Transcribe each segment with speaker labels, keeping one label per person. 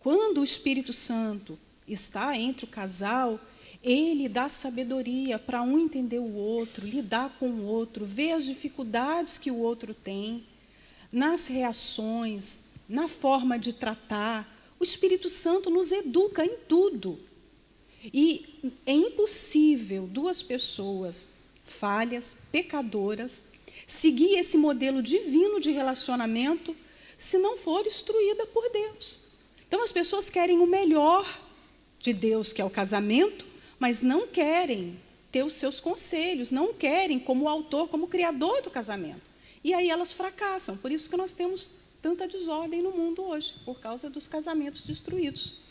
Speaker 1: Quando o Espírito Santo está entre o casal, ele dá sabedoria para um entender o outro, lidar com o outro, ver as dificuldades que o outro tem, nas reações, na forma de tratar. O Espírito Santo nos educa em tudo. E é impossível duas pessoas falhas, pecadoras, seguir esse modelo divino de relacionamento se não for instruída por Deus. Então as pessoas querem o melhor de Deus, que é o casamento, mas não querem ter os seus conselhos, não querem como autor, como criador do casamento. E aí elas fracassam. Por isso que nós temos tanta desordem no mundo hoje, por causa dos casamentos destruídos.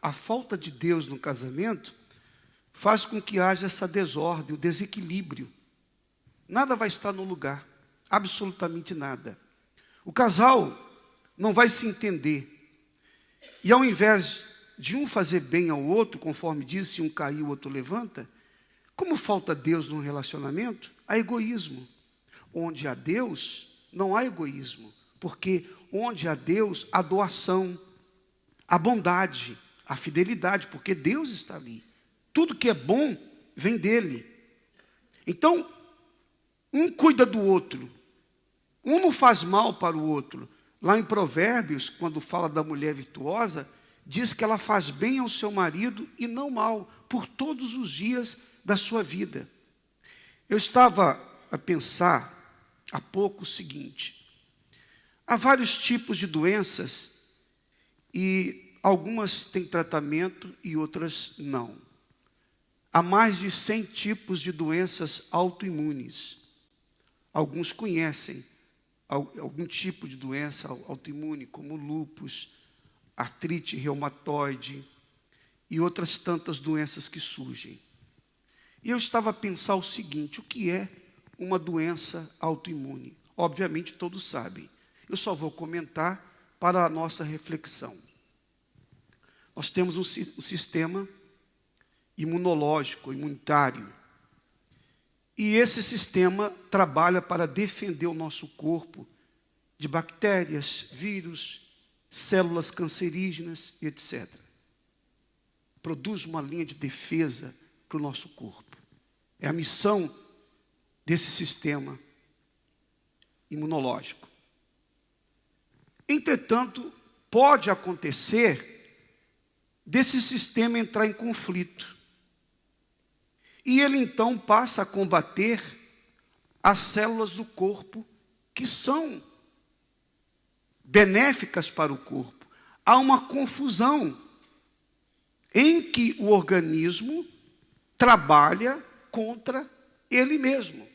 Speaker 2: A falta de Deus no casamento faz com que haja essa desordem, o desequilíbrio. Nada vai estar no lugar, absolutamente nada. O casal não vai se entender. E ao invés de um fazer bem ao outro, conforme disse, se um cair, o outro levanta, como falta Deus no relacionamento, há egoísmo. Onde há Deus, não há egoísmo, porque onde há Deus, há doação, a bondade, a fidelidade, porque Deus está ali. Tudo que é bom vem dele. Então, um cuida do outro. Um não faz mal para o outro. Lá em Provérbios, quando fala da mulher virtuosa, diz que ela faz bem ao seu marido e não mal, por todos os dias da sua vida. Eu estava a pensar há pouco o seguinte: há vários tipos de doenças e algumas têm tratamento e outras não. Há mais de 100 tipos de doenças autoimunes. Alguns conhecem algum tipo de doença autoimune, como lúpus, artrite reumatoide e outras tantas doenças que surgem. E eu estava a pensar o seguinte: o que é uma doença autoimune? Obviamente todos sabem. Eu só vou comentar para a nossa reflexão. Nós temos um sistema imunológico, imunitário. E esse sistema trabalha para defender o nosso corpo de bactérias, vírus, células cancerígenas e etc. Produz uma linha de defesa para o nosso corpo. É a missão desse sistema imunológico. Entretanto, pode acontecer desse sistema entrar em conflito. E ele então passa a combater as células do corpo que são benéficas para o corpo. Há uma confusão em que o organismo trabalha contra ele mesmo.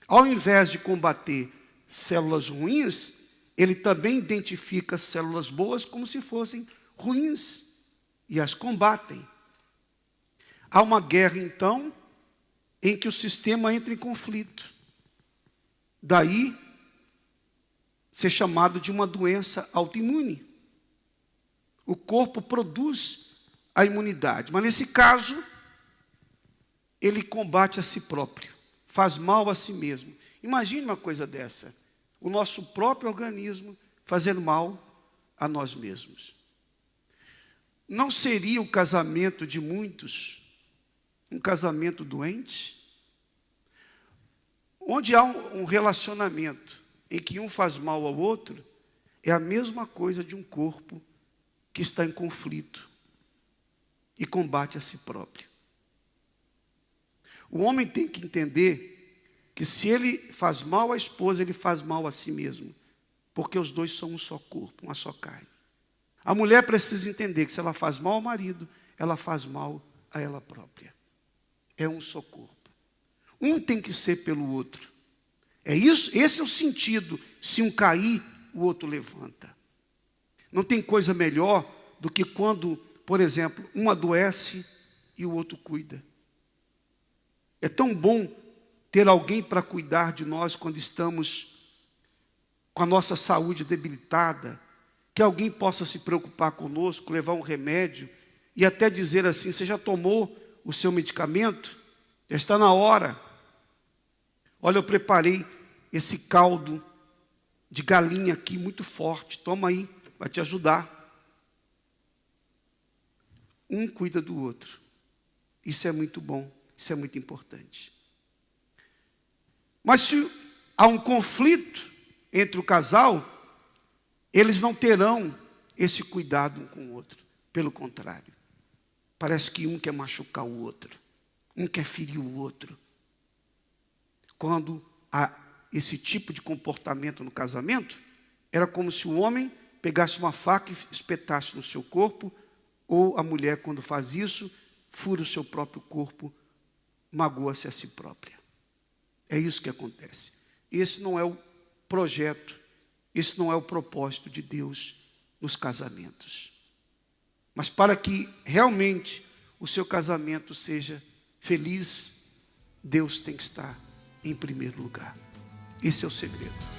Speaker 2: Ao invés de combater células ruins, ele também identifica células boas como se fossem ruins e as combatem. Há uma guerra, então, em que o sistema entra em conflito. Daí ser chamado de uma doença autoimune. O corpo produz a imunidade, mas nesse caso, ele combate a si próprio, faz mal a si mesmo. Imagine uma coisa dessa: o nosso próprio organismo fazendo mal a nós mesmos. Não seria o casamento de muitos um casamento doente? Onde há um relacionamento em que um faz mal ao outro, é a mesma coisa de um corpo que está em conflito e combate a si próprio. O homem tem que entender que se ele faz mal à esposa, ele faz mal a si mesmo, porque os dois são um só corpo, uma só carne. A mulher precisa entender que se ela faz mal ao marido, ela faz mal a ela própria. É um só corpo. Um tem que ser pelo outro. É isso, esse é o sentido. Se um cair, o outro levanta. Não tem coisa melhor do que quando, por exemplo, um adoece e o outro cuida. É tão bom ter alguém para cuidar de nós quando estamos com a nossa saúde debilitada, que alguém possa se preocupar conosco, levar um remédio e até dizer assim: você já tomou o seu medicamento? Já está na hora. Olha, eu preparei esse caldo de galinha aqui muito forte, toma aí vai te ajudar. Um cuida do outro. Isso é muito bom, isso é muito importante. Mas se há um conflito entre o casal, eles não terão esse cuidado um com o outro. Pelo contrário, parece que um quer machucar o outro, um quer ferir o outro. Quando há esse tipo de comportamento no casamento, era como se o homem pegasse uma faca e espetasse no seu corpo, ou a mulher, quando faz isso, fura o seu próprio corpo, magoa-se a si própria. É isso que acontece. Esse não é o projeto, esse não é o propósito de Deus nos casamentos. Mas para que realmente o seu casamento seja feliz, Deus tem que estar em primeiro lugar. Esse é o segredo.